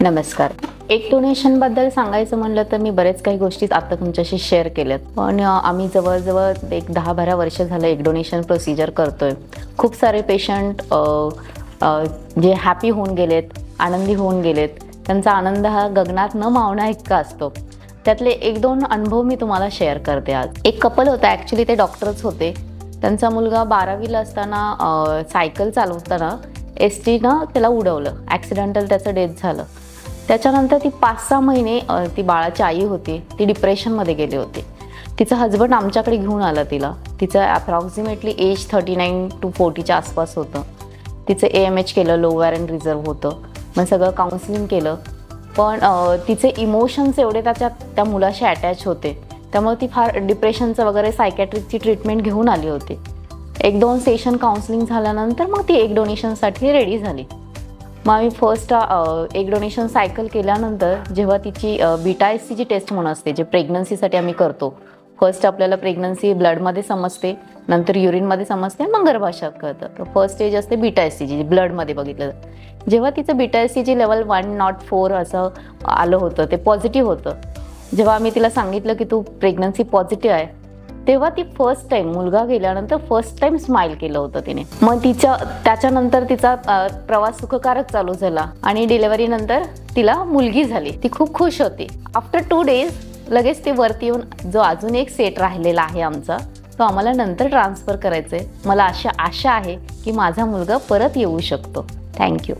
नमस्कार. एग डोनेशनबद्दल सांगायचं म्हणलं तर मी बरेच काही गोष्टी आता तुमच्याशी शेअर केल्यात, पण आम्ही जवळजवळ एक 10-12 वर्ष झालं एग डोनेशन प्रोसिजर करतोय. खूप सारे पेशंट जे हॅपी होऊन गेलेत, आनंदी होऊन गेलेत. त्यांचा आनंद हा गगनात न मावना इतका असतो. त्यातले 1-2 अनुभव मी तुम्हाला शेअर करते आज. एक कपल होता, ॲक्च्युली ते डॉक्टरच होते. त्यांचा मुलगा 12वीला असताना सायकल चालवताना एसटीनं त्याला उडवलं, ॲक्सिडेंटल त्याचं डेथ झालं. त्याच्यानंतर ती 5-6 महिने ती बाळाची आई होती, ती डिप्रेशनमध्ये गेली होती. तिचा हजबंड आमच्याकडे घेऊन आला तिला. तिचं ॲप्रॉक्सिमेटली एज 39 to 40च्या आसपास होतं. तिचं AMH केलं, लो वॅरंट रिझर्व होतं. मग सगळं काउन्सिलिंग केलं, पण तिचे इमोशन्स एवढे त्या मुलाशी अटॅच होते, त्यामुळे ती फार डिप्रेशनचं वगैरे सायकॅट्रिकची ट्रीटमेंट घेऊन आली होती. 1-2 सेशन काउन्सिलिंग झाल्यानंतर मग ती एग डोनेशनसाठी रेडी झाली. मग आम्ही फर्स्ट एग डोनेशन सायकल केल्यानंतर जेव्हा तिची बीटा SCची टेस्ट म्हणून असते, जे प्रेग्नन्सीसाठी आम्ही करतो. फर्स्ट आपल्याला प्रेग्नन्सी ब्लडमध्ये समजते, नंतर युरिनमध्ये समजते, मग गर्भाशयात कळतं. तर फर्स्ट स्टेज असते बीटा SCची, जी ब्लडमध्ये बघितलं जातं. जेव्हा तिचं बीटा SCची लेवल 104 असं आलं होतं, ते पॉझिटिव्ह होतं. जेव्हा आम्ही तिला सांगितलं की तू प्रेग्नन्सी पॉझिटिव्ह आहे, तेव्हा ती फर्स्ट टाईम, मुलगा गेल्यानंतर फर्स्ट टाईम स्माईल केलं होतं तिने. मग त्याच्यानंतर तिचा प्रवास सुखकारक चालू झाला आणि डिलिव्हरीनंतर तिला मुलगी झाली. ती खूप खुश होती. आफ्टर 2 days लगेच ती वरती येऊन, जो अजून एक सेट राहिलेला आहे आमचा, तो आम्हाला नंतर ट्रान्सफर करायचा आहे. मला आशा आहे की माझा मुलगा परत येऊ शकतो. थँक्यू.